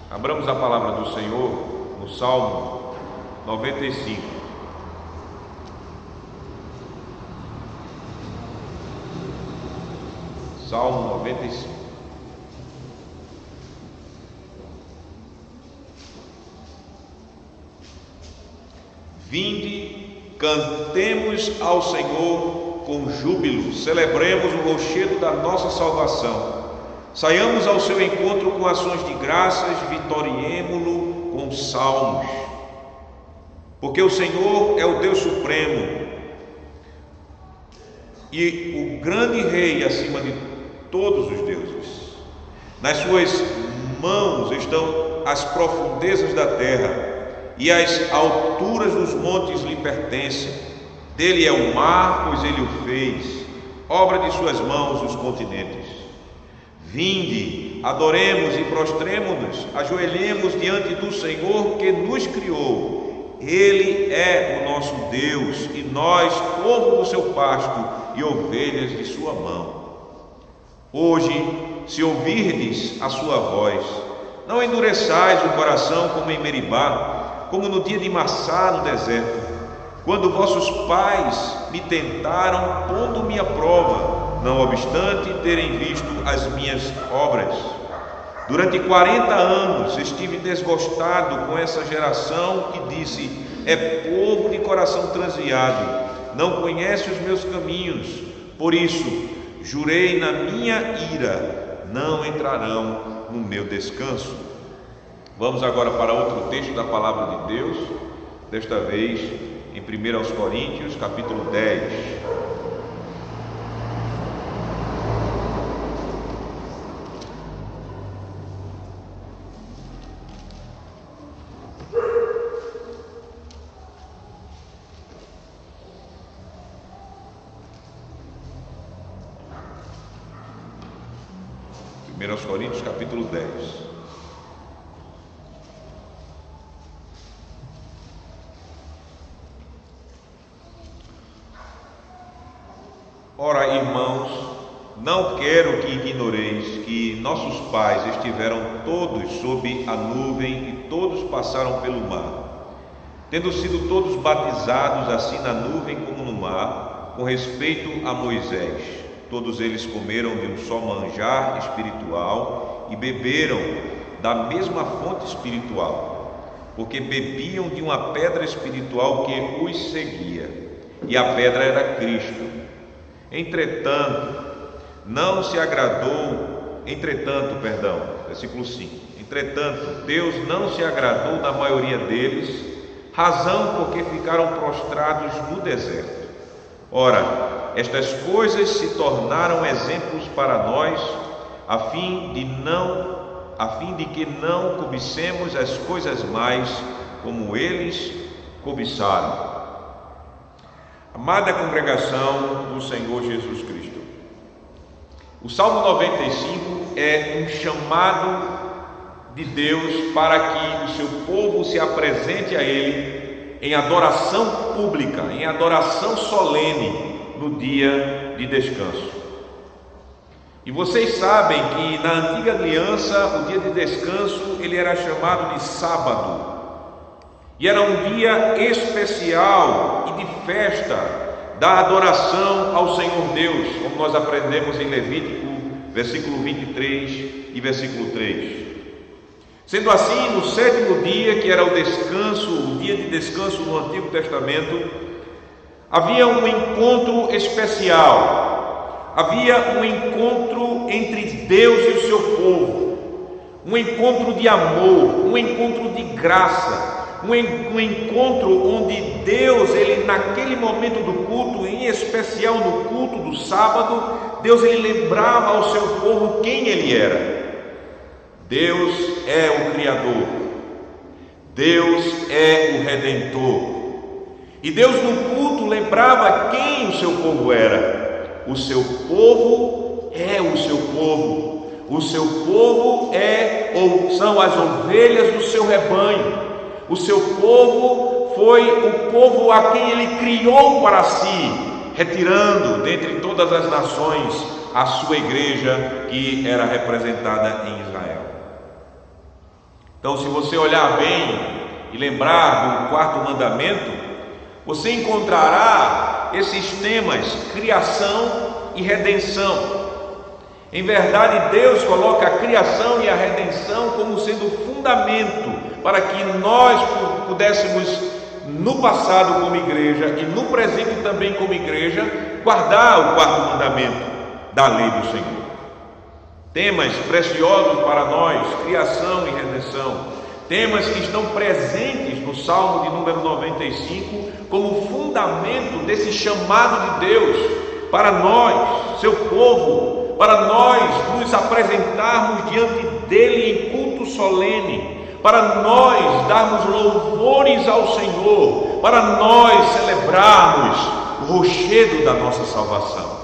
Abramos a palavra do Senhor no Salmo 95. Salmo 95. Vinde, cantemos ao Senhor com júbilo, celebremos o rochedo da nossa salvação. Saiamos ao seu encontro com ações de graças, vitoriemo-lo com salmos. Porque o Senhor é o Deus supremo e o grande Rei acima de todos os deuses. Nas suas mãos estão as profundezas da terra, e as alturas dos montes lhe pertencem. Dele é o mar, pois ele o fez, obra de suas mãos os continentes. Vinde, adoremos e prostremo-nos, ajoelhemos diante do Senhor que nos criou. Ele é o nosso Deus, e nós, povo do seu pasto e ovelhas de sua mão. Hoje, se ouvirdes a sua voz, não endureçais o coração como em Meribá, como no dia de Massá no deserto, quando vossos pais me tentaram, pondo-me à prova, não obstante terem visto as minhas obras. Durante 40 anos estive desgostado com essa geração que disse: é povo de coração transviado, não conhece os meus caminhos. Por isso, jurei na minha ira, não entrarão no meu descanso. Vamos agora para outro texto da palavra de Deus, desta vez em 1 Coríntios, capítulo 10. Coríntios, capítulo 10. Ora, irmãos, não quero que ignoreis que nossos pais estiveram todos sob a nuvem e todos passaram pelo mar, tendo sido todos batizados assim na nuvem como no mar, com respeito a Moisés. Todos eles comeram de um só manjar espiritual e beberam da mesma fonte espiritual, porque bebiam de uma pedra espiritual que os seguia, e a pedra era Cristo. Versículo 5. Entretanto, Deus não se agradou da maioria deles, razão porque ficaram prostrados no deserto. Ora, estas coisas se tornaram exemplos para nós, a fim de que não cobicemos as coisas mais como eles cobiçaram. Amada congregação do Senhor Jesus Cristo, o Salmo 95 é um chamado de Deus para que o seu povo se apresente a Ele em adoração pública, em adoração solene, no dia de descanso. E vocês sabem que na antiga aliança o dia de descanso ele era chamado de sábado, e era um dia especial e de festa da adoração ao Senhor Deus, como nós aprendemos em Levítico, versículo 23 e versículo 3. Sendo assim, no sétimo dia, que era o descanso, o dia de descanso no Antigo Testamento, havia um encontro especial, havia um encontro entre Deus e o seu povo, um encontro de amor, um encontro de graça, um encontro onde Deus, ele naquele momento do culto, em especial no culto do sábado, Deus ele lembrava ao seu povo quem ele era. Deus é o Criador, Deus é o Redentor. E Deus no culto lembrava quem o seu povo era. O seu povo é o seu povo. O seu povo são as ovelhas do seu rebanho. O seu povo foi o povo a quem ele criou para si, retirando dentre todas as nações a sua igreja que era representada em Israel. Então, se você olhar bem e lembrar do quarto mandamento, você encontrará esses temas: criação e redenção. Em verdade, Deus coloca a criação e a redenção como sendo fundamento para que nós pudéssemos, no passado como igreja e no presente também como igreja, guardar o quarto mandamento da lei do Senhor. Temas preciosos para nós, criação e redenção, temas que estão presentes no Salmo de número 95 como fundamento desse chamado de Deus para nós, seu povo, para nós nos apresentarmos diante dele em culto solene, para nós darmos louvores ao Senhor, para nós celebrarmos o rochedo da nossa salvação.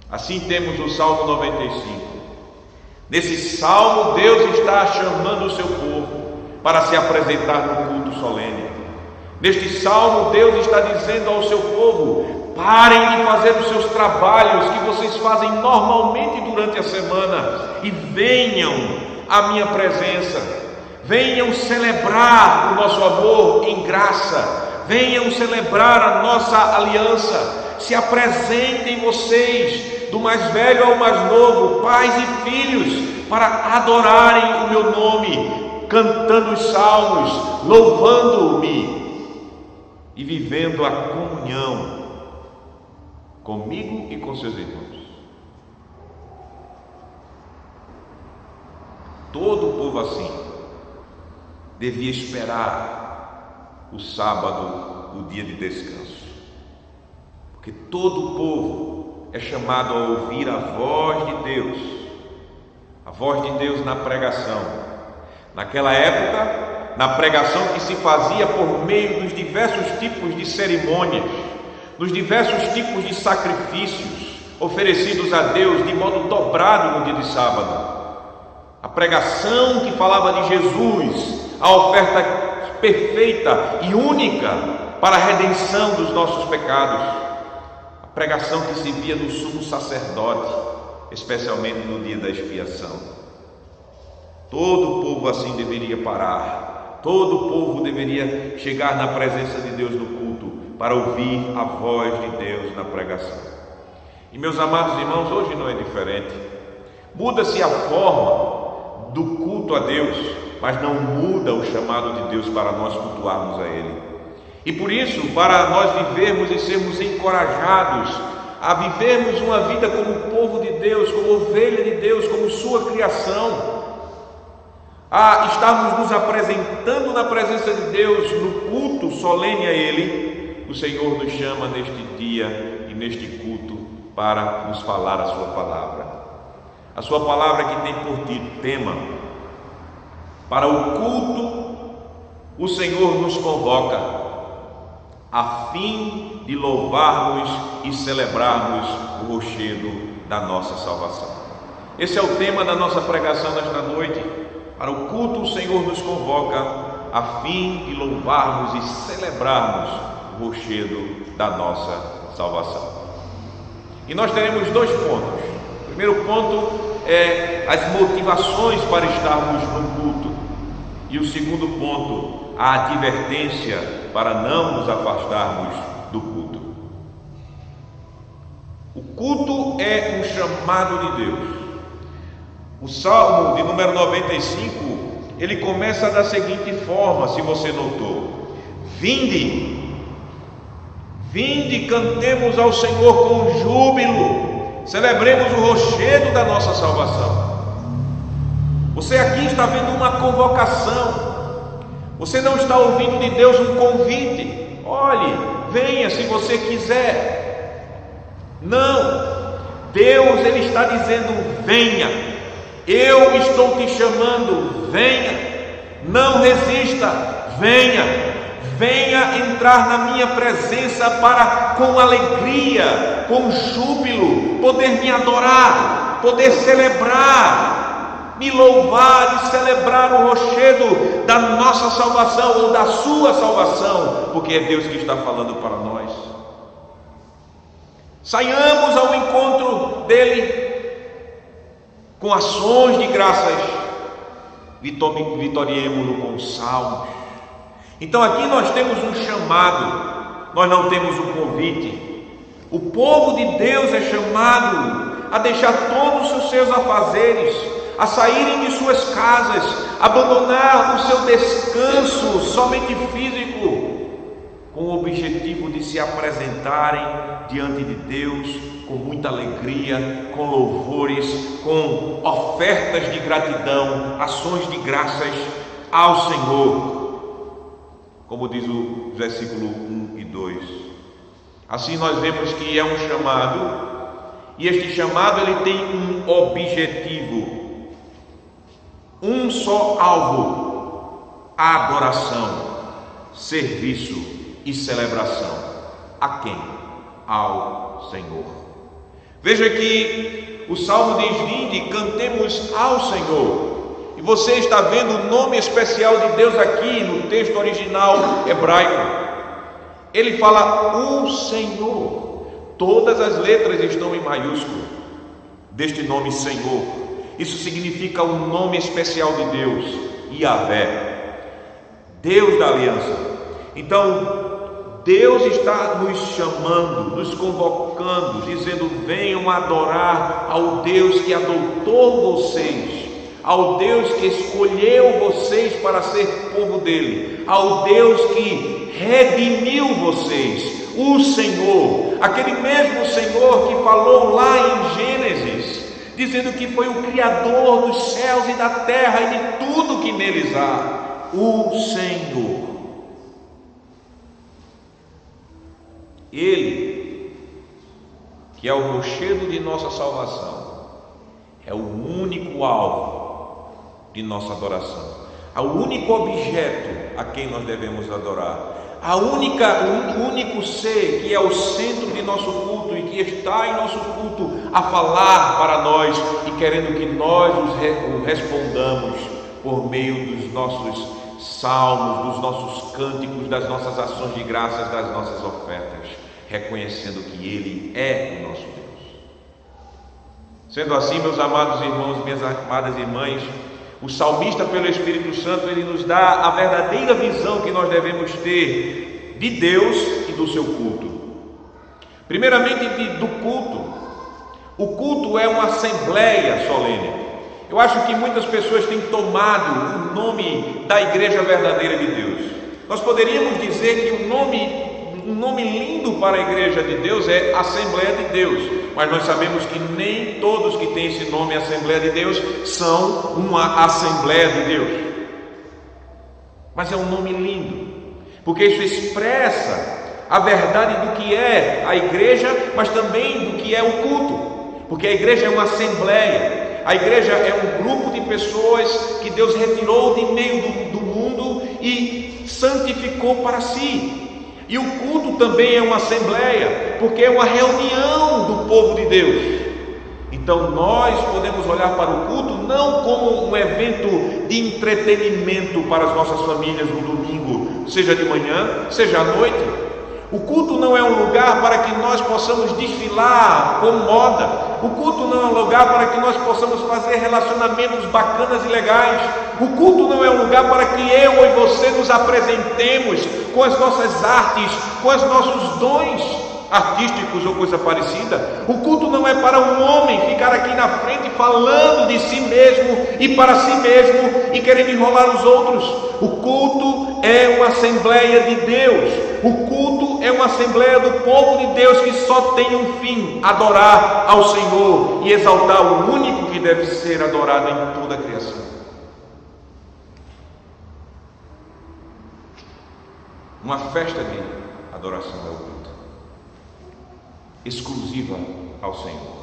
Assim temos o Salmo 95. Nesse salmo, Deus está chamando o seu povo para se apresentar no culto solene. Neste salmo, Deus está dizendo ao seu povo: parem de fazer os seus trabalhos que vocês fazem normalmente durante a semana e venham à minha presença. Venham celebrar o nosso amor em graça. Venham celebrar a nossa aliança. Se apresentem vocês, do mais velho ao mais novo, pais e filhos, para adorarem o meu nome, cantando os salmos, louvando-me e vivendo a comunhão comigo e com seus irmãos. Todo o povo assim devia esperar o sábado, o dia de descanso, porque todo o povo é chamado a ouvir a voz de Deus, a voz de Deus na pregação. Naquela época, na pregação que se fazia por meio dos diversos tipos de cerimônias, nos diversos tipos de sacrifícios oferecidos a Deus de modo dobrado no dia de sábado. A pregação que falava de Jesus, a oferta perfeita e única para a redenção dos nossos pecados. A pregação que se via no sumo sacerdote, especialmente no dia da expiação. Todo o povo assim deveria parar. Todo o povo deveria chegar na presença de Deus no culto para ouvir a voz de Deus na pregação. E meus amados irmãos, hoje não é diferente. Muda-se a forma do culto a Deus, mas não muda o chamado de Deus para nós cultuarmos a Ele. E por isso, para nós vivermos e sermos encorajados a vivermos uma vida como povo de Deus, como ovelha de Deus, como sua criação, a estarmos nos apresentando na presença de Deus no culto solene a Ele, o Senhor nos chama neste dia e neste culto para nos falar a sua palavra. A sua palavra que tem por tema: para o culto o Senhor nos convoca, a fim de louvarmos e celebrarmos o rochedo da nossa salvação. Esse é o tema da nossa pregação nesta noite. Para o culto o Senhor nos convoca, a fim de louvarmos e celebrarmos o rochedo da nossa salvação. E nós teremos dois pontos. O primeiro ponto é as motivações para estarmos no culto, e o segundo ponto, a advertência para não nos afastarmos do culto. O culto é um chamado de Deus. O Salmo de número 95, ele começa da seguinte forma, se você notou: vinde, cantemos ao Senhor com júbilo, celebremos o rochedo da nossa salvação. Você aqui está vendo uma convocação, você não está ouvindo de Deus um convite: olhe, venha se você quiser. Não, Deus ele está dizendo: venha, eu estou te chamando, venha, não resista, venha entrar na minha presença para, com alegria, com júbilo, poder me adorar, poder celebrar, me louvar e celebrar o rochedo da nossa salvação ou da sua salvação, porque é Deus que está falando para nós. Saiamos ao encontro dele com ações de graças, vitoriemos-no com salmos. Então aqui nós temos um chamado, nós não temos um convite. O povo de Deus é chamado a deixar todos os seus afazeres, a saírem de suas casas, abandonar o seu descanso somente físico, com o objetivo de se apresentarem diante de Deus com muita alegria, com louvores, com ofertas de gratidão, ações de graças ao Senhor, como diz o versículo 1 e 2. Assim nós vemos que é um chamado, e este chamado ele tem um objetivo, um só alvo: a adoração, serviço e celebração. A quem? Ao Senhor. Veja que o Salmo diz: vinde, cantemos ao Senhor. E você está vendo o nome especial de Deus aqui no texto original hebraico. Ele fala o Senhor. Todas as letras estão em maiúsculo deste nome Senhor. Isso significa o nome especial de Deus, Yahvé, Deus da aliança. Então, Deus está nos chamando, nos convocando, dizendo: venham adorar ao Deus que adotou vocês, ao Deus que escolheu vocês para ser povo dele, ao Deus que redimiu vocês, o Senhor, aquele mesmo Senhor que falou lá em Gênesis, dizendo que foi o Criador dos céus e da terra e de tudo que neles há, o Senhor. Ele, que é o rochedo de nossa salvação, é o único alvo de nossa adoração, é o único objeto a quem nós devemos adorar, o único ser que é o centro de nosso culto e que está em nosso culto a falar para nós e querendo que nós o respondamos por meio dos nossos salmos, dos nossos cânticos, das nossas ações de graças, das nossas ofertas, reconhecendo que Ele é o nosso Deus. Sendo assim, meus amados irmãos, minhas amadas irmãs, o salmista, pelo Espírito Santo, ele nos dá a verdadeira visão que nós devemos ter de Deus e do seu culto. Primeiramente, do culto. O culto é uma assembleia solene. Eu acho que muitas pessoas têm tomado o nome da igreja verdadeira de Deus. Nós poderíamos dizer que um nome lindo para a igreja de Deus é Assembleia de Deus, mas nós sabemos que nem todos que têm esse nome Assembleia de Deus são uma Assembleia de Deus. Mas é um nome lindo, porque isso expressa a verdade do que é a igreja, mas também do que é o culto, porque a igreja é uma assembleia, a igreja é um grupo de pessoas que Deus retirou de meio do mundo e santificou para si. E o culto também é uma assembleia, porque é uma reunião do povo de Deus. Então nós podemos olhar para o culto não como um evento de entretenimento para as nossas famílias no domingo, seja de manhã, seja à noite. O culto não é um lugar para que nós possamos desfilar com moda. O culto não é um lugar para que nós possamos fazer relacionamentos bacanas e legais. O culto não é um lugar para que eu e você nos apresentemos com as nossas artes, com os nossos dons artísticos ou coisa parecida. O culto não é para um homem ficar aqui na frente falando de si mesmo e para si mesmo e querendo enrolar os outros. O culto é uma assembleia de Deus. O culto é uma assembleia do povo de Deus que só tem um fim: adorar ao Senhor e exaltar o único que deve ser adorado em toda a criação. Uma festa de adoração é o culto, exclusiva ao Senhor,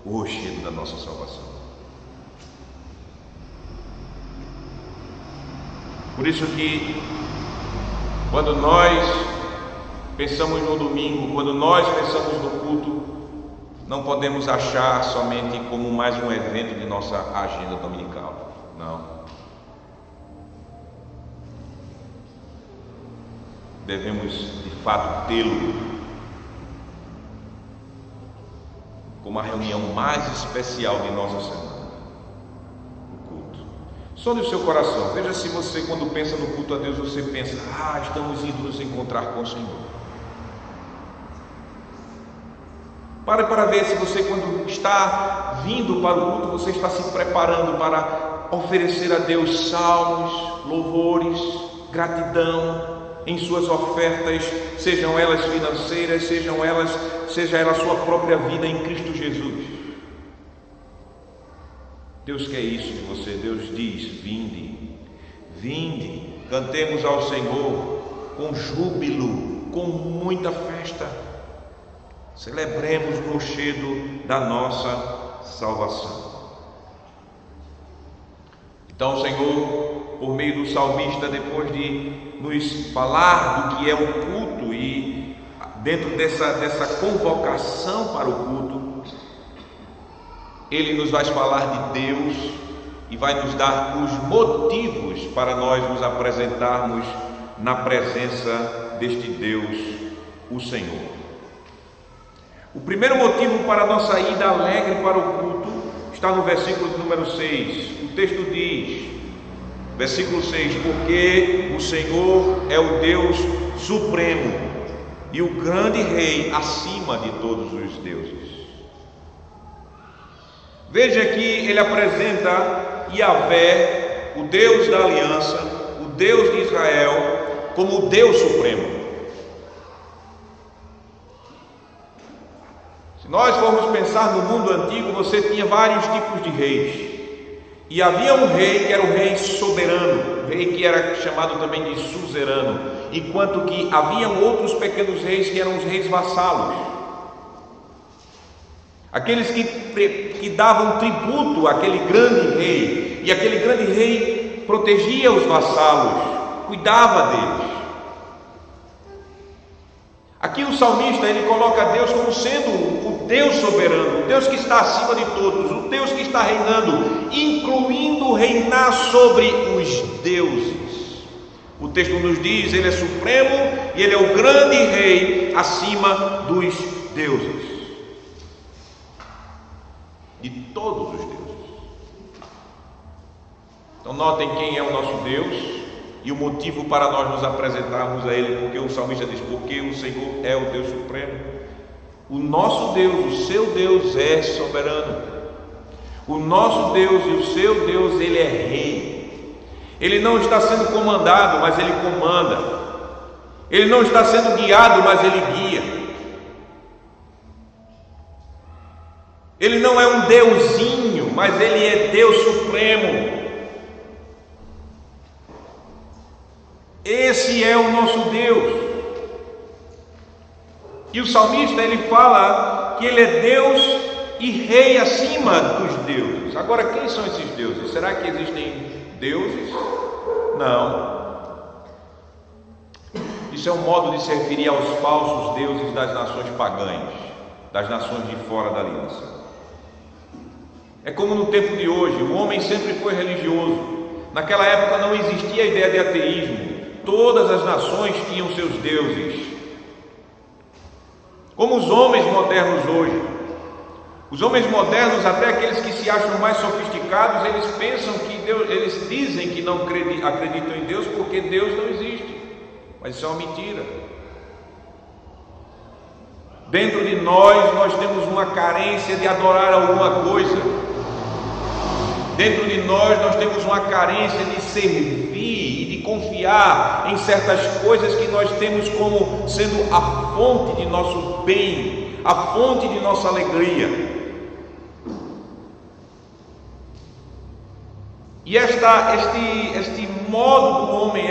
o rochedo da nossa salvação. Por isso que quando nós pensamos no domingo, quando nós pensamos no culto, não podemos achar somente como mais um evento de nossa agenda dominical. Não. Devemos de fato tê-lo como a reunião mais especial de nossa semana, o culto. Sonde o seu coração. Veja se você, quando pensa no culto a Deus, você pensa: estamos indo nos encontrar com o Senhor. Pare para ver se você, quando está vindo para o culto, você está se preparando para oferecer a Deus salmos, louvores, gratidão em suas ofertas, sejam elas financeiras, seja ela a sua própria vida em Cristo Jesus. Deus quer isso de você. Deus diz: vinde, cantemos ao Senhor com júbilo, com muita festa, celebremos o rochedo da nossa salvação. Então o Senhor, por meio do salmista, depois de nos falar do que é o culto e dentro dessa convocação para o culto, Ele nos vai falar de Deus e vai nos dar os motivos para nós nos apresentarmos na presença deste Deus, o Senhor. O primeiro motivo para a nossa ida alegre para o culto está no versículo número 6. O texto diz, versículo 6: porque o Senhor é o Deus supremo e o grande Rei acima de todos os deuses. Veja que ele apresenta Yahvé, o Deus da aliança, o Deus de Israel, como o Deus supremo. Se nós formos pensar no mundo antigo, você tinha vários tipos de reis. E havia um rei que era o rei soberano, o rei que era chamado também de suzerano, enquanto que haviam outros pequenos reis que eram os reis vassalos, aqueles que davam tributo àquele grande rei, e aquele grande rei protegia os vassalos, cuidava deles. Aqui o salmista, ele coloca Deus como sendo o Deus soberano, o Deus que está acima de todos, o Deus que está reinando, incluindo reinar sobre os deuses. O texto nos diz: ele é supremo e ele é o grande rei acima dos deuses, de todos os deuses. Então notem quem é o nosso Deus e o motivo para nós nos apresentarmos a Ele, porque o salmista diz: porque o Senhor é o Deus supremo. O nosso Deus, o seu Deus é soberano. O nosso Deus e o seu Deus, Ele é rei. Ele não está sendo comandado, mas Ele comanda. Ele não está sendo guiado, mas Ele guia. Ele não é um deusinho, mas Ele é Deus supremo. Esse é o nosso Deus. E o salmista, ele fala que ele é Deus e rei acima dos deuses. Agora, quem são esses deuses? Será que existem deuses? Não. Isso é um modo de se referir aos falsos deuses das nações pagãs, das nações de fora da aliança. É como no tempo de hoje, o homem sempre foi religioso. Naquela época não existia a ideia de ateísmo. Todas as nações tinham seus deuses. Como os homens modernos hoje. Os homens modernos, até aqueles que se acham mais sofisticados, eles pensam que Deus, eles dizem que não acreditam em Deus porque Deus não existe. Mas isso é uma mentira. Dentro de nós temos uma carência de adorar alguma coisa. Dentro de nós temos uma carência de servir e de confiar em certas coisas que nós temos como sendo a fonte de nosso bem, a fonte de nossa alegria. E este modo do homem,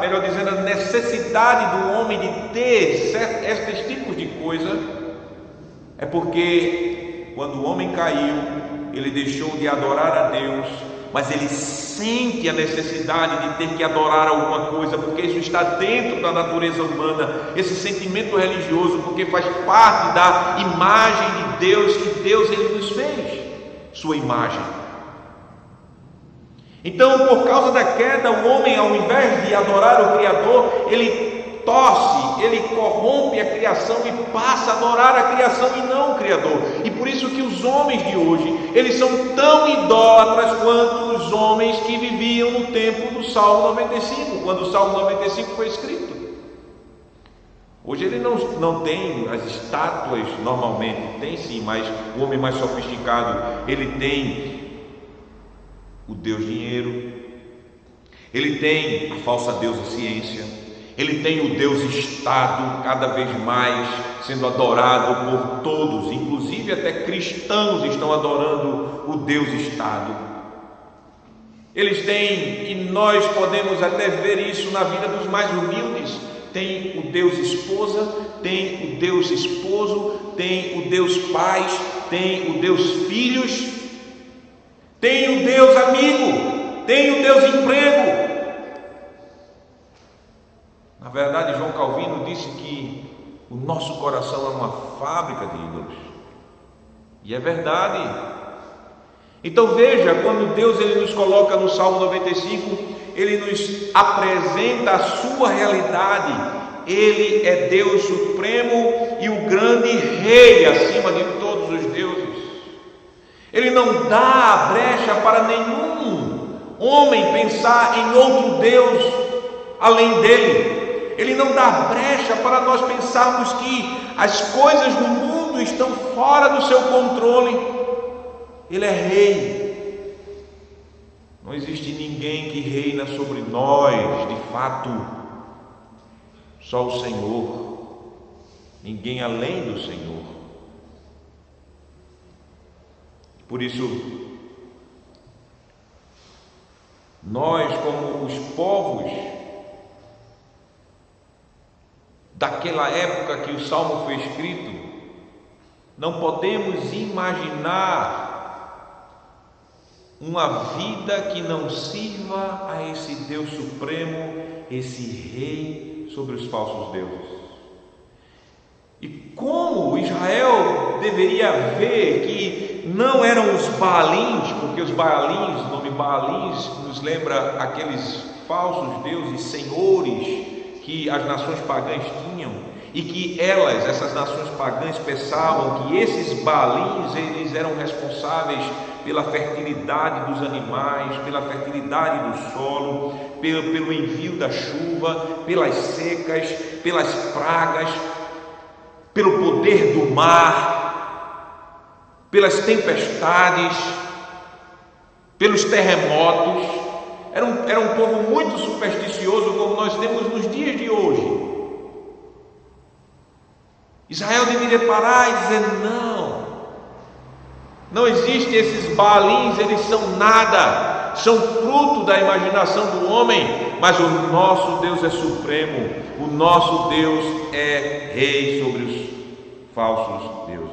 melhor dizendo, a necessidade do homem de ter estes tipos de coisa, é porque quando o homem caiu, ele deixou de adorar a Deus, mas ele sente a necessidade de ter que adorar alguma coisa, porque isso está dentro da natureza humana, esse sentimento religioso, porque faz parte da imagem de Deus, que Deus ele nos fez, sua imagem. Então, por causa da queda, o homem, ao invés de adorar o Criador, ele torce, ele corrompe a criação e passa a adorar a criação e não o Criador. E por isso que os homens de hoje, eles são tão idólatras quanto os homens que viviam no tempo do Salmo 95, quando o Salmo 95 foi escrito. Hoje ele não tem as estátuas normalmente, tem sim, mas o homem mais sofisticado, ele tem o Deus dinheiro, ele tem a falsa deusa ciência, ele tem o Deus Estado cada vez mais sendo adorado por todos, inclusive até cristãos estão adorando o Deus Estado. Eles têm, e nós podemos até ver isso na vida dos mais humildes, tem o Deus esposa, tem o Deus esposo, tem o Deus pais, tem o Deus filhos, tem o Deus amigo, tem o Deus emprego. Na verdade, João Calvino disse que o nosso coração é uma fábrica de ídolos. E é verdade. Então veja, quando Deus ele nos coloca no Salmo 95, ele nos apresenta a sua realidade. Ele é Deus supremo e o grande rei acima de todos os deuses. Ele não dá brecha para nenhum homem pensar em outro Deus além dele. Ele não dá brecha para nós pensarmos que as coisas no mundo estão fora do seu controle. Ele é rei. Não existe ninguém que reina sobre nós, de fato, só o Senhor, ninguém além do Senhor. Por isso, nós, como os povos daquela época que o Salmo foi escrito, não podemos imaginar uma vida que não sirva a esse Deus supremo, esse rei sobre os falsos deuses. E como Israel deveria ver que não eram os Baalins, porque os Baalins, o nome Baalins nos lembra aqueles falsos deuses, senhores que as nações pagãs tinham, e que essas nações pagãs pensavam que esses Baalins, eles eram responsáveis pela fertilidade dos animais, pela fertilidade do solo, pelo envio da chuva, pelas secas, pelas pragas, pelo poder do mar, pelas tempestades, pelos terremotos. Era um povo muito supersticioso, como nós temos nos dias de hoje. Israel deveria parar e dizer: não existem esses Baalins, eles são nada, são fruto da imaginação do homem, mas o nosso Deus é supremo, o nosso Deus é rei sobre os falsos deuses.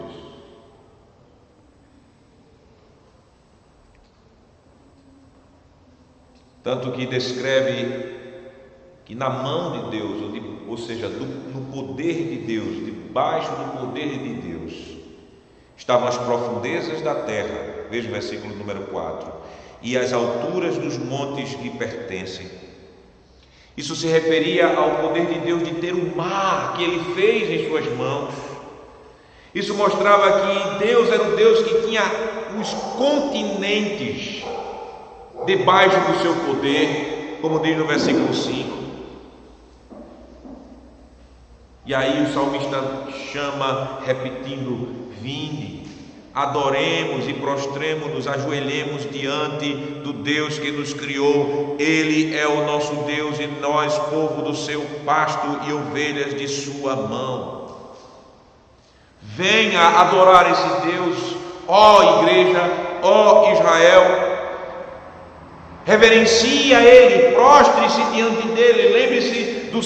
Tanto que descreve que na mão de Deus, ou seja, no poder de Deus, debaixo do poder de Deus, estavam as profundezas da terra, veja o versículo número 4, e as alturas dos montes lhe pertencem. Isso se referia ao poder de Deus de ter o mar que ele fez em suas mãos. Isso mostrava que Deus era um Deus que tinha os continentes debaixo do seu poder, como diz no versículo 5. E aí o salmista chama, repetindo: vinde, adoremos e prostremos-nos, ajoelhemos diante do Deus que nos criou. Ele é o nosso Deus e nós, povo do seu pasto e ovelhas de sua mão. Venha adorar esse Deus, ó igreja, ó Israel. Reverencie a Ele, prostre-se diante dEle. Lembre-se do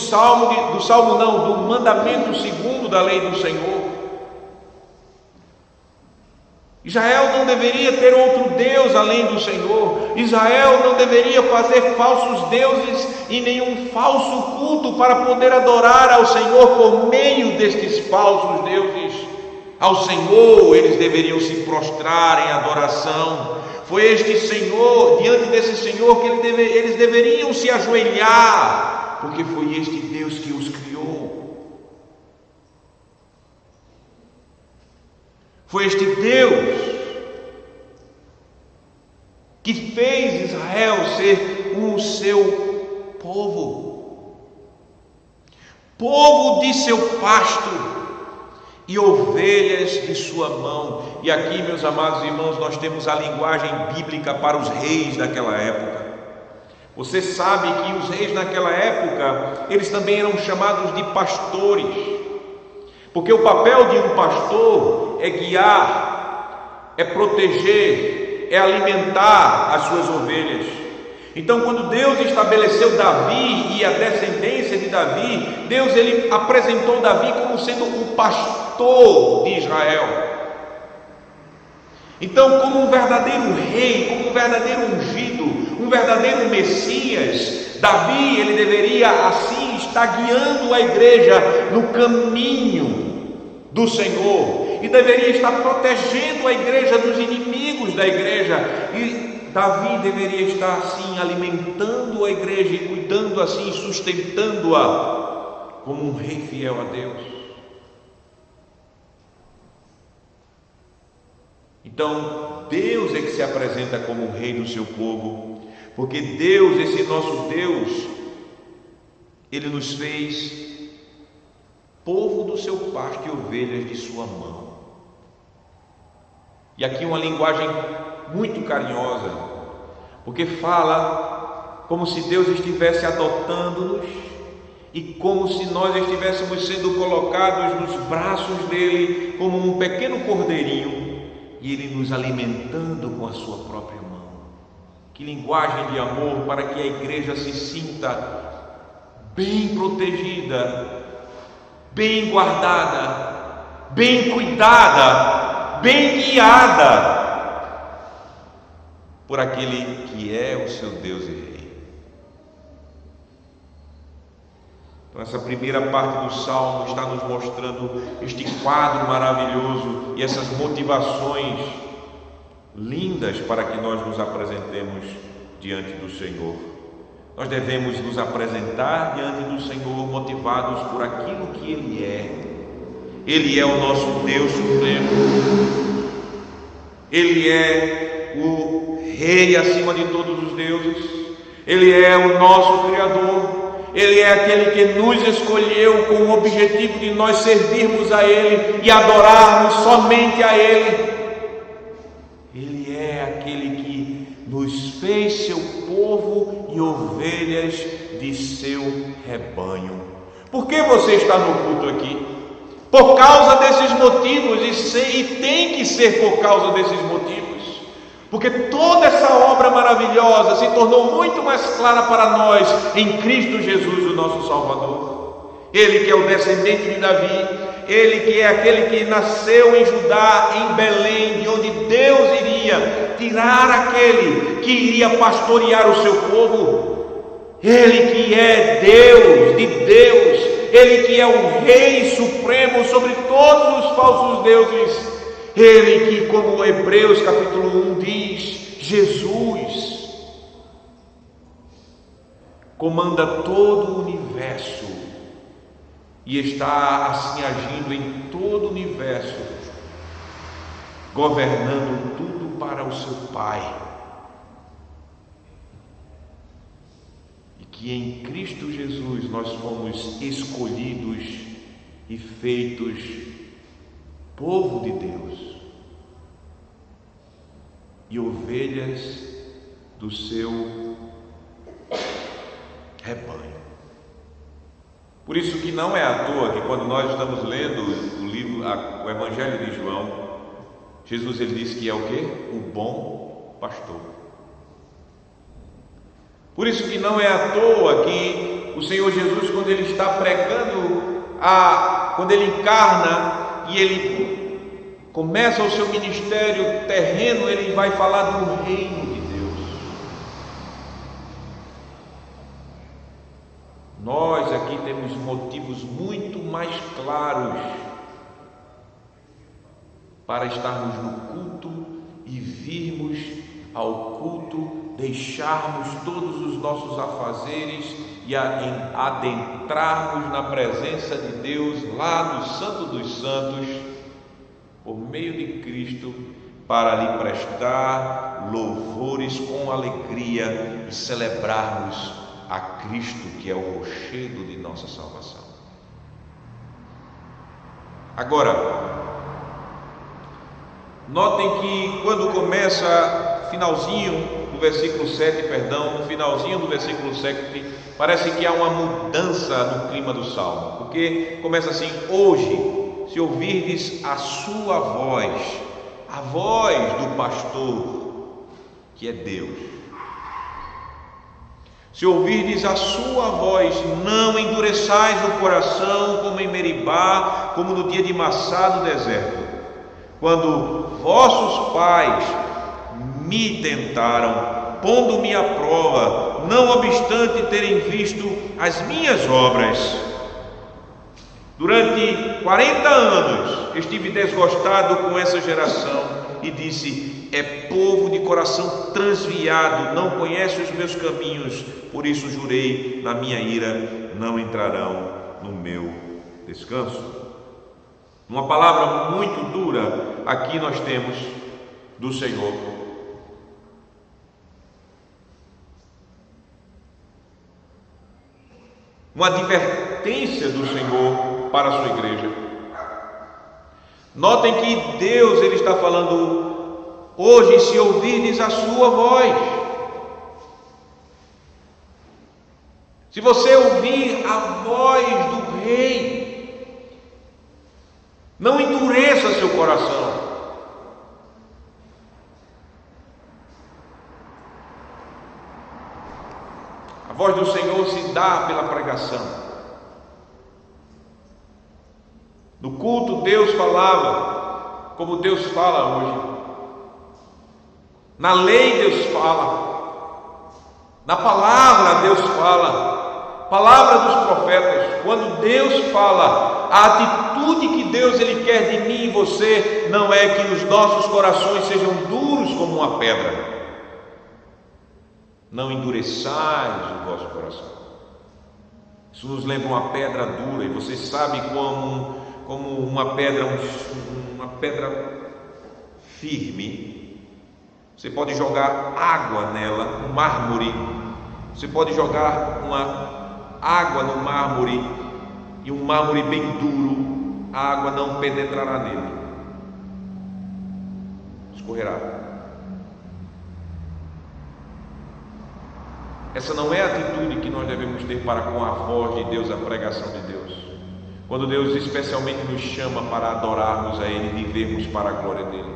mandamento segundo da lei do Senhor. Israel não deveria ter outro Deus além do Senhor. Israel não deveria fazer falsos deuses e nenhum falso culto para poder adorar ao Senhor por meio destes falsos deuses. Ao Senhor eles deveriam se prostrar em adoração. Foi este Senhor, diante desse Senhor, que eles deveriam se ajoelhar, porque foi este Deus que os criou. Foi este Deus que fez Israel ser o seu povo, povo de seu pasto e ovelhas de sua mão. E aqui, meus amados irmãos, nós temos a linguagem bíblica para os reis daquela época. Você sabe que os reis naquela época, eles também eram chamados de pastores, porque o papel de um pastor é guiar, é proteger, é alimentar as suas ovelhas. Então, quando Deus estabeleceu Davi e a descendência de Davi, Deus ele apresentou Davi como sendo o pastor de Israel. Então, como um verdadeiro rei, como um verdadeiro ungido, um verdadeiro Messias, Davi ele deveria assim estar guiando a igreja no caminho do Senhor, e deveria estar protegendo a igreja dos inimigos da igreja. E Davi deveria estar assim alimentando a igreja e cuidando assim, sustentando-a como um rei fiel a Deus. Então Deus é que se apresenta como o rei do seu povo, porque Deus, esse nosso Deus, ele nos fez povo do seu pasto e ovelhas de sua mão. E aqui uma linguagem muito carinhosa, porque fala como se Deus estivesse adotando-nos e como se nós estivéssemos sendo colocados nos braços dele como um pequeno cordeirinho, e ele nos alimentando com a sua própria mão. Que linguagem de amor, para que a igreja se sinta bem protegida, bem guardada, bem cuidada, bem guiada por aquele que é o seu Deus e Rei. Então essa primeira parte do Salmo está nos mostrando este quadro maravilhoso e essas motivações lindas para que nós nos apresentemos diante do Senhor. Nós devemos nos apresentar diante do Senhor motivados por aquilo que Ele é. Ele é o nosso Deus supremo, Ele é o Rei acima de todos os deuses, Ele é o nosso Criador, Ele é aquele que nos escolheu com o objetivo de nós servirmos a Ele e adorarmos somente a Ele. Ele é aquele que nos fez seu povo e ovelhas de seu rebanho. Por que você está no culto aqui? Por causa desses motivos, e tem que ser por causa desses motivos, porque toda essa obra maravilhosa se tornou muito mais clara para nós em Cristo Jesus, o nosso Salvador. Ele que é o descendente de Davi, Ele que é aquele que nasceu em Judá, em Belém, de onde Deus iria tirar aquele que iria pastorear o seu povo. Ele que é Deus de Deus, Ele que é o Rei Supremo sobre todos os falsos deuses, Ele que, como Hebreus capítulo 1 diz, Jesus comanda todo o universo e está assim agindo em todo o universo, governando tudo para o seu Pai. E que em Cristo Jesus nós fomos escolhidos e feitos povo de Deus e ovelhas do seu rebanho. Por isso que não é à toa que quando nós estamos lendo o livro, o Evangelho de João, Jesus ele diz que é o quê? O bom pastor. Por isso que não é à toa que o Senhor Jesus, quando ele está pregando, quando ele encarna e ele começa o seu ministério terreno, ele vai falar do reino de Deus. Nós aqui temos motivos muito mais claros para estarmos no culto e virmos ao culto, deixarmos todos os nossos afazeres e adentrarmos na presença de Deus lá no Santo dos Santos, por meio de Cristo, para lhe prestar louvores com alegria e celebrarmos a Cristo, que é o rochedo de nossa salvação. Agora, notem que quando começa finalzinho do versículo 7, no finalzinho do versículo 7, parece que há uma mudança no clima do salmo, porque começa assim: hoje, se ouvirdes a sua voz, a voz do pastor, que é Deus. Se ouvirdes a sua voz, não endureçais o coração como em Meribá, como no dia de Massá no deserto, quando vossos pais me tentaram, pondo-me à prova, não obstante terem visto as minhas obras. Durante 40 anos estive desgostado com essa geração e disse: é povo de coração transviado, não conhece os meus caminhos, por isso jurei na minha ira, não entrarão no meu descanso. Uma palavra muito dura aqui nós temos do Senhor. Uma advertência do Senhor para a sua igreja. Notem que Deus, Ele está falando: hoje, se ouvirdes a sua voz. Se você ouvir a voz do Rei, não endureça seu coração. A voz do Senhor se dá pela pregação. No culto Deus falava como Deus fala hoje. Na lei Deus fala. Na palavra Deus fala. Palavra dos profetas. Quando Deus fala, a atitude que Deus Ele quer de mim e você não é que os nossos corações sejam duros como uma pedra. Não endureçais o vosso coração. Isso nos lembra uma pedra dura, e você sabe como uma pedra firme. Você pode jogar água nela, um mármore. Você pode jogar uma água no mármore, e um mármore bem duro, a água não penetrará nele, escorrerá. Essa não é a atitude que nós devemos ter para com a voz de Deus, a pregação de Deus. Quando Deus especialmente nos chama para adorarmos a Ele e vivermos para a glória dEle.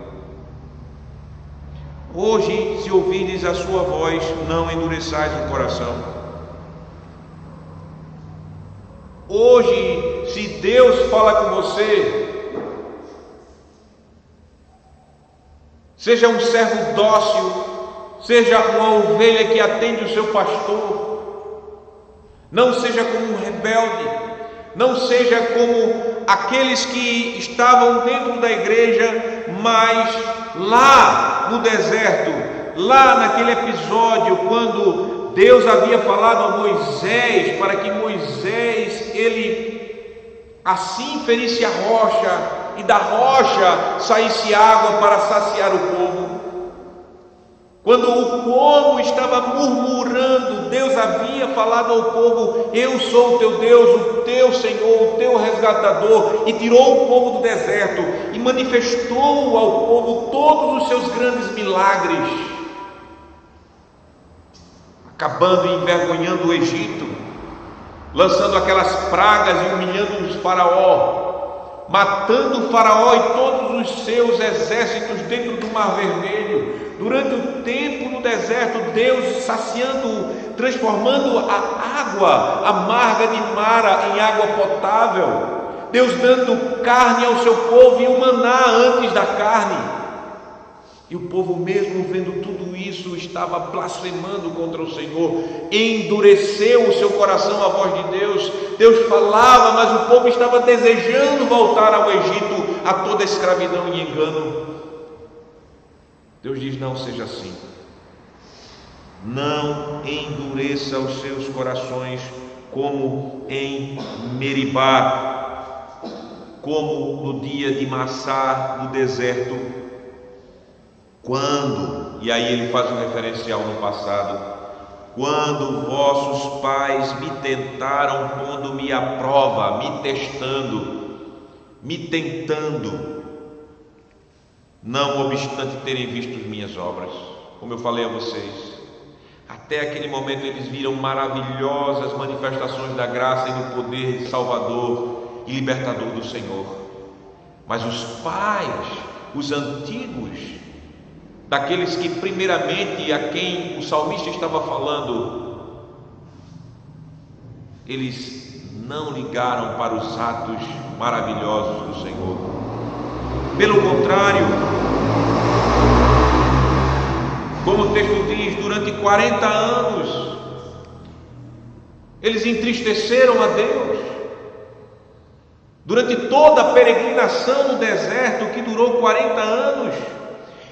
Hoje, se ouvirdes a sua voz, não endureçais o coração. Hoje, se Deus fala com você, seja um servo dócil, seja uma ovelha que atende o seu pastor. Não seja como um rebelde, não seja como aqueles que estavam dentro da igreja, mas lá no deserto, lá naquele episódio, quando Deus havia falado a Moisés, para que Moisés, ele assim ferisse a rocha, e da rocha saísse água para saciar o povo. Quando o povo estava murmurando, Deus havia falado ao povo: eu sou o teu Deus, o teu Senhor, o teu resgatador, e tirou o povo do deserto e manifestou ao povo todos os seus grandes milagres, acabando e envergonhando o Egito, lançando aquelas pragas e humilhando os faraó, matando o faraó e todos os seus exércitos dentro do Mar Vermelho. Durante o tempo no deserto, Deus saciando, transformando a água amarga de Mara em água potável, Deus dando carne ao seu povo e o maná antes da carne. E o povo, mesmo vendo tudo isso, estava blasfemando contra o Senhor, endureceu o seu coração à voz de Deus. Deus falava, mas o povo estava desejando voltar ao Egito, a toda escravidão e engano. Deus diz: não seja assim. Não endureça os seus corações como em Meribá, como no dia de Massá, no deserto, quando, e aí ele faz um referencial no passado, quando vossos pais me tentaram, pondo-me à prova, me testando, me tentando, não obstante terem visto minhas obras. Como eu falei a vocês, até aquele momento eles viram maravilhosas manifestações da graça e do poder salvador e libertador do Senhor. Mas os pais, os antigos, daqueles que primeiramente a quem o salmista estava falando, eles não ligaram para os atos maravilhosos do Senhor. Pelo contrário, como o texto diz, durante 40 anos eles entristeceram a Deus. Durante toda a peregrinação no deserto, que durou 40 anos,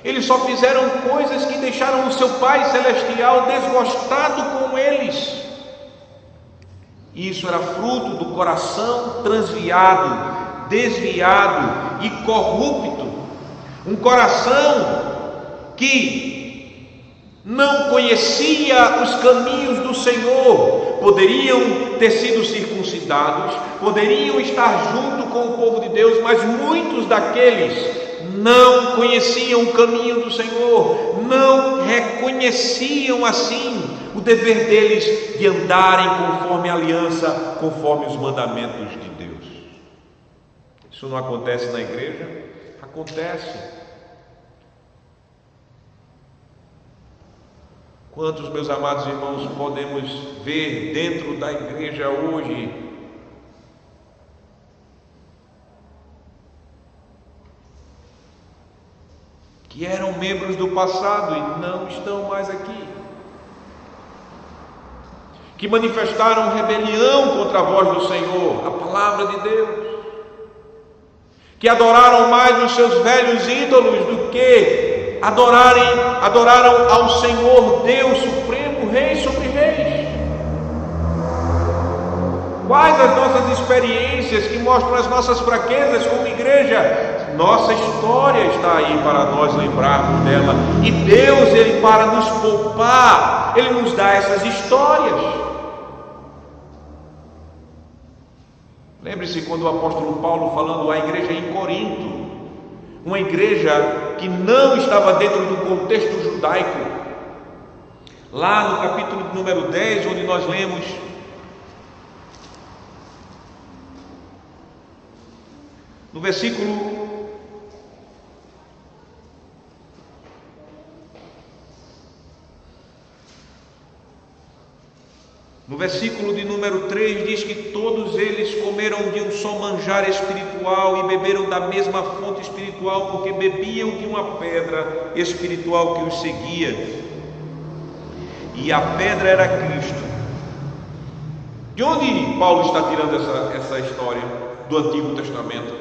eles só fizeram coisas que deixaram o seu Pai Celestial desgostado com eles. E isso era fruto do coração transviado, desviado e corrupto. Um coração que não conhecia os caminhos do Senhor. Poderiam ter sido circuncidados, poderiam estar junto com o povo de Deus, mas muitos daqueles não conheciam o caminho do Senhor, não reconheciam assim o dever deles de andarem conforme a aliança, conforme os mandamentos de Deus. Isso não acontece na igreja? Acontece. Quantos, meus amados irmãos, podemos ver dentro da igreja hoje que eram membros do passado e não estão mais aqui, que manifestaram rebelião contra a voz do Senhor, a palavra de Deus, que adoraram mais os seus velhos ídolos do que adoraram ao Senhor, Deus Supremo, Rei sobre reis. Quais as nossas experiências que mostram as nossas fraquezas como igreja? Nossa história está aí para nós lembrarmos dela, e Deus, Ele, para nos poupar, Ele nos dá essas histórias. Lembre-se quando o apóstolo Paulo, falando à igreja em Corinto, uma igreja que não estava dentro do contexto judaico, lá no capítulo número 10, onde nós lemos: no versículo de número 3, diz que todos eles comeram de um só manjar espiritual e beberam da mesma fonte espiritual, porque bebiam de uma pedra espiritual que os seguia, e a pedra era Cristo. De onde Paulo está tirando essa história do Antigo Testamento?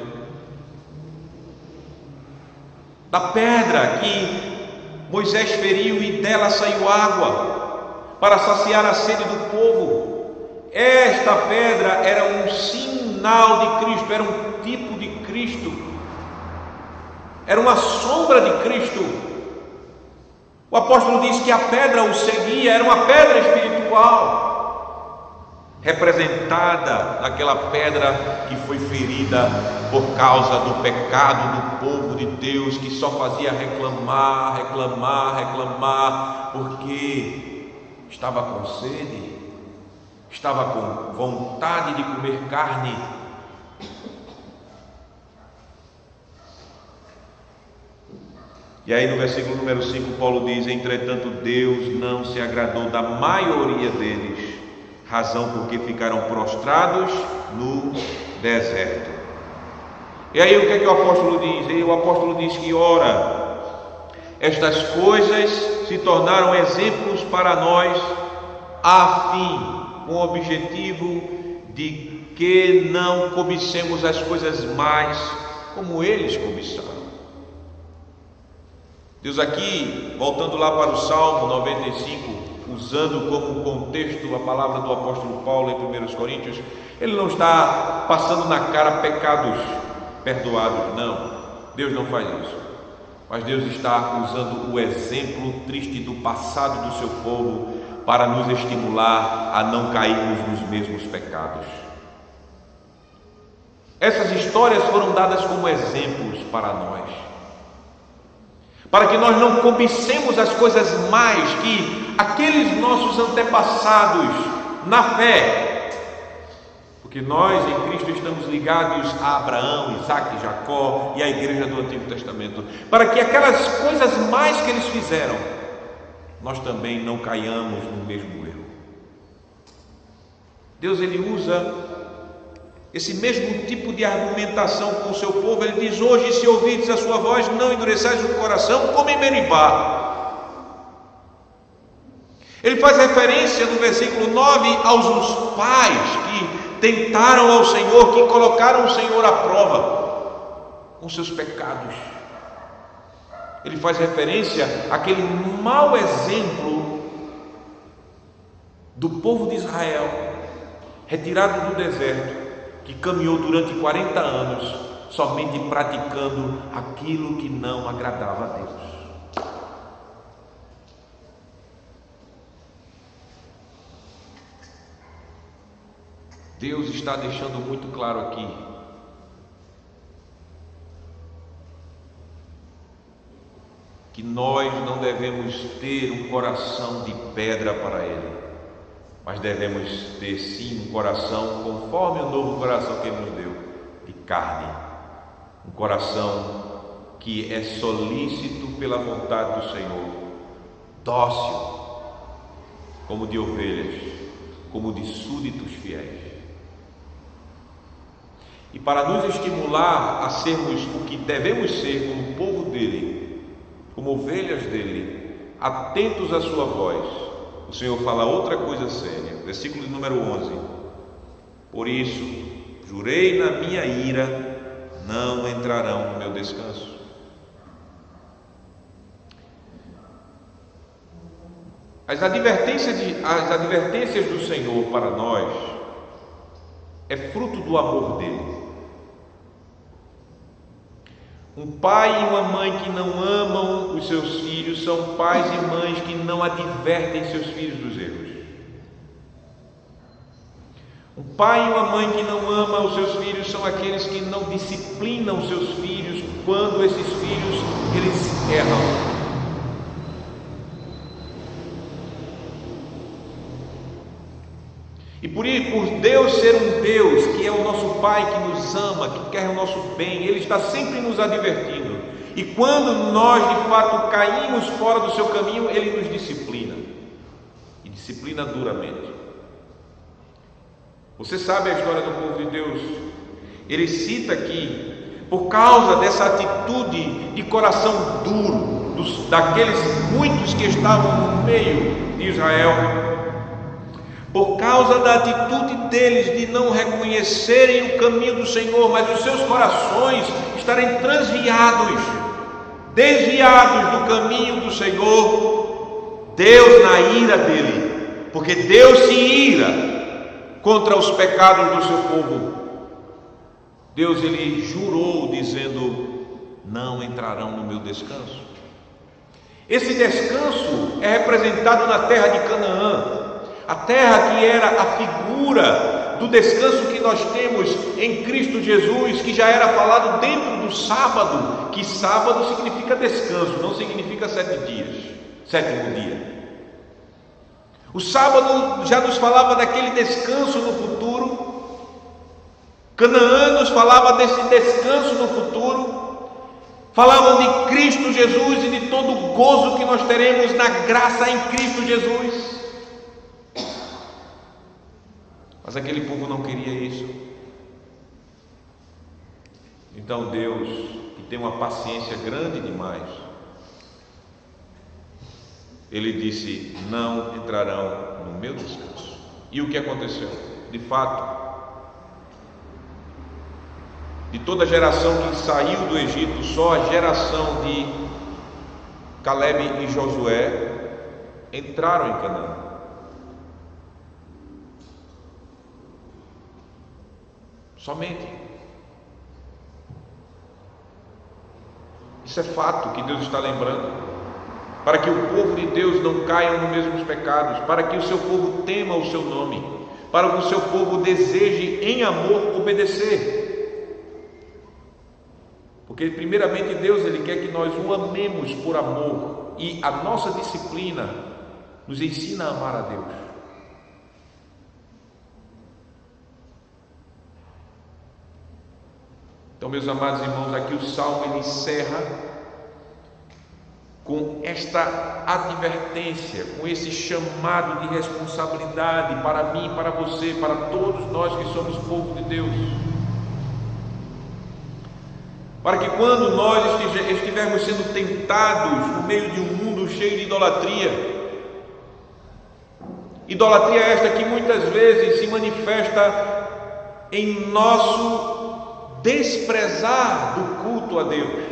Da pedra que Moisés feriu e dela saiu água para saciar a sede do povo. Esta pedra era um sinal de Cristo, era um tipo de Cristo, era uma sombra de Cristo. O apóstolo diz que a pedra o seguia, era uma pedra espiritual, representada naquela pedra que foi ferida por causa do pecado do povo de Deus, que só fazia reclamar, porque estava com sede, estava com vontade de comer carne. E aí no versículo número 5, Paulo diz: entretanto Deus não se agradou da maioria deles, razão porque ficaram prostrados no deserto. E aí o que é que o apóstolo diz? E o apóstolo diz que, ora, estas coisas se tornaram exemplos para nós, a fim, com o objetivo de que não cobicemos as coisas mais como eles cobiçaram. Deus aqui, voltando lá para o Salmo 95, usando como contexto a palavra do apóstolo Paulo em 1 Coríntios, ele não está passando na cara pecados perdoados. Não, Deus não faz isso. Mas Deus está usando o exemplo triste do passado do seu povo para nos estimular a não cairmos nos mesmos pecados. Essas histórias foram dadas como exemplos para nós, para que nós não cobicemos as coisas mais que aqueles nossos antepassados na fé, porque nós em Cristo estamos ligados a Abraão, Isaac, Jacó e a igreja do Antigo Testamento, para que aquelas coisas mais que eles fizeram, nós também não caiamos no mesmo erro. Deus, ele usa esse mesmo tipo de argumentação com o seu povo. Ele diz: hoje, se ouvirdes a sua voz, não endureçais o coração como em Meribá. Ele faz referência no versículo 9 aos pais que tentaram ao Senhor, que colocaram o Senhor à prova com seus pecados. Ele faz referência àquele mau exemplo do povo de Israel, retirado do deserto, que caminhou durante 40 anos somente praticando aquilo que não agradava a Deus. Deus está deixando muito claro aqui que nós não devemos ter um coração de pedra para Ele, mas devemos ter sim um coração conforme o novo coração que Ele nos deu, de carne, um coração que é solícito pela vontade do Senhor, dócil, como de ovelhas, como de súditos fiéis. E para nos estimular a sermos o que devemos ser como povo dele, como ovelhas dele, atentos à sua voz, o Senhor fala outra coisa séria, versículo número 11: por isso, jurei na minha ira, não entrarão no meu descanso. As advertências do Senhor para nós é fruto do amor dele. Um pai e uma mãe que não amam os seus filhos são pais e mães que não advertem seus filhos dos erros. Um pai e uma mãe que não amam os seus filhos são aqueles que não disciplinam os seus filhos quando esses filhos eles erram. E por Deus ser um Deus que é o nosso Pai, que nos ama, que quer o nosso bem, Ele está sempre nos advertindo. E quando nós de fato caímos fora do seu caminho, Ele nos disciplina, e disciplina duramente. Você sabe a história do povo de Deus? Ele cita aqui, por causa dessa atitude de coração duro, daqueles muitos que estavam no meio de Israel, por causa da atitude deles de não reconhecerem o caminho do Senhor, mas os seus corações estarem desviados do caminho do Senhor, Deus, na ira dele, porque Deus se ira contra os pecados do seu povo, Deus, ele jurou dizendo: não entrarão no meu descanso. Esse descanso é representado na terra de Canaã, a terra que era a figura do descanso que nós temos em Cristo Jesus, que já era falado dentro do sábado, que sábado significa descanso, não significa 7 dias, sétimo dia. O sábado já nos falava daquele descanso no futuro. Canaã nos falava desse descanso no futuro, falavam de Cristo Jesus e de todo o gozo que nós teremos na graça em Cristo Jesus. Mas aquele povo não queria isso. Então Deus, que tem uma paciência grande demais, Ele disse: não entrarão no meu descanso. E o que aconteceu? De fato, de toda a geração que saiu do Egito, só a geração de Caleb e Josué entraram em Canaã. Somente. Isso é fato que Deus está lembrando, para que o povo de Deus não caia nos mesmos pecados, para que o seu povo tema o seu nome, para que o seu povo deseje em amor obedecer. Porque primeiramente Deus, Ele quer que nós o amemos por amor, e a nossa disciplina nos ensina a amar a Deus. Então, meus amados irmãos, aqui o Salmo ele encerra com esta advertência, com esse chamado de responsabilidade para mim, para você, para todos nós que somos povo de Deus. Para que quando nós estivermos sendo tentados no meio de um mundo cheio de idolatria esta que muitas vezes se manifesta em nosso desprezar do culto a Deus,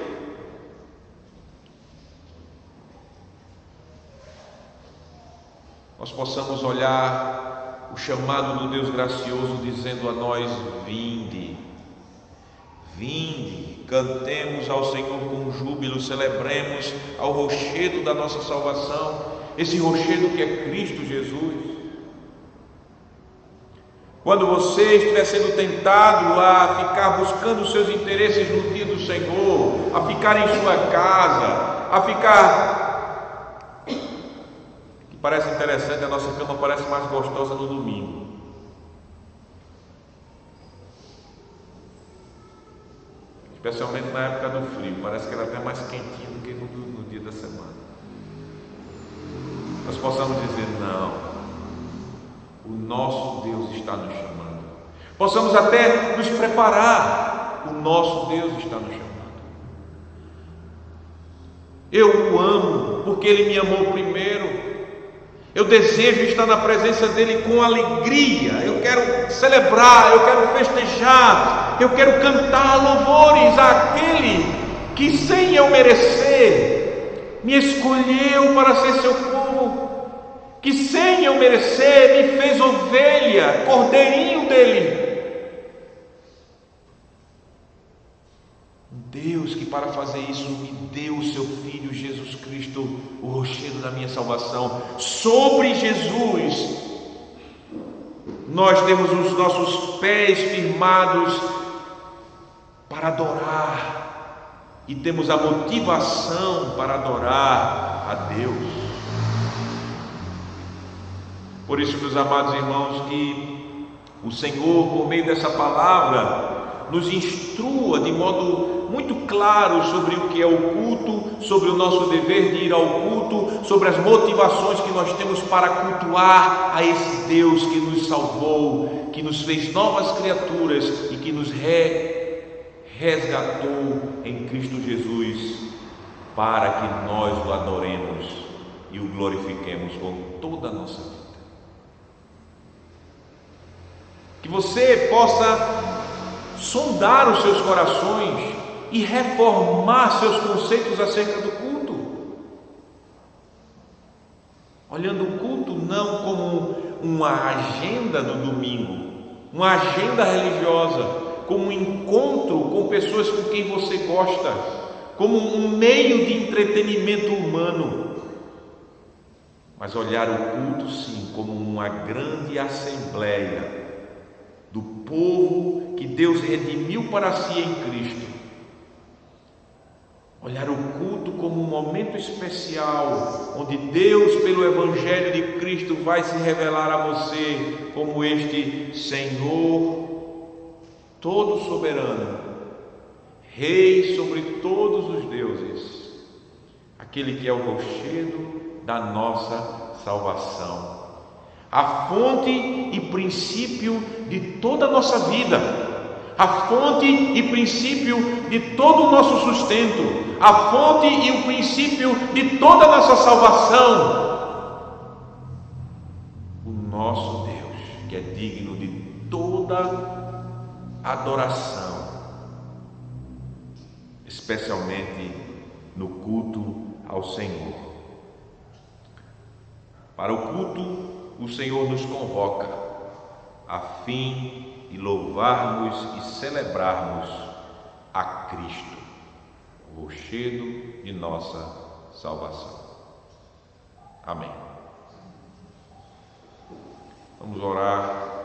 nós possamos olhar o chamado do Deus gracioso dizendo a nós: vinde, vinde, cantemos ao Senhor com júbilo, celebremos ao rochedo da nossa salvação, esse rochedo que é Cristo Jesus. Quando você estiver sendo tentado a ficar buscando os seus interesses no dia do Senhor, a ficar em sua casa, a ficar... Parece interessante, a nossa cama parece mais gostosa no domingo. Especialmente na época do frio, parece que ela é até mais quentinha do que no dia da semana. Nós possamos dizer: não, o nosso Deus está nos chamando. Possamos até nos preparar, o nosso Deus está nos chamando. Eu o amo porque Ele me amou primeiro. Eu desejo estar na presença dEle com alegria. Eu quero celebrar, eu quero festejar, eu quero cantar louvores àquele que, sem eu merecer, me escolheu para ser seu povo, que sem eu merecer me fez ovelha, cordeirinho dele. Deus que para fazer isso me deu o seu Filho Jesus Cristo, o rochedo da minha salvação. Sobre Jesus nós temos os nossos pés firmados para adorar, e temos a motivação para adorar a Deus. Por isso, meus amados irmãos, que o Senhor, por meio dessa palavra, nos instrua de modo muito claro sobre o que é o culto, sobre o nosso dever de ir ao culto, sobre as motivações que nós temos para cultuar a esse Deus que nos salvou, que nos fez novas criaturas e que nos resgatou em Cristo Jesus, para que nós o adoremos e o glorifiquemos com toda a nossa vida. Que você possa sondar os seus corações e reformar seus conceitos acerca do culto, olhando o culto não como uma agenda do domingo, uma agenda religiosa, como um encontro com pessoas com quem você gosta, como um meio de entretenimento humano, mas olhar o culto sim como uma grande assembleia do povo que Deus redimiu para si em Cristo. Olhar o culto como um momento especial, onde Deus, pelo Evangelho de Cristo, vai se revelar a você como este Senhor todo soberano, Rei sobre todos os deuses, aquele que é o rochedo da nossa salvação, a fonte e princípio de toda a nossa vida, a fonte e princípio de todo o nosso sustento, a fonte e o princípio de toda a nossa salvação, o nosso Deus, que é digno de toda adoração, especialmente no culto ao Senhor. Para o culto, o Senhor nos convoca a fim de louvarmos e celebrarmos a Cristo. rochedo de nossa salvação. Amém. Vamos orar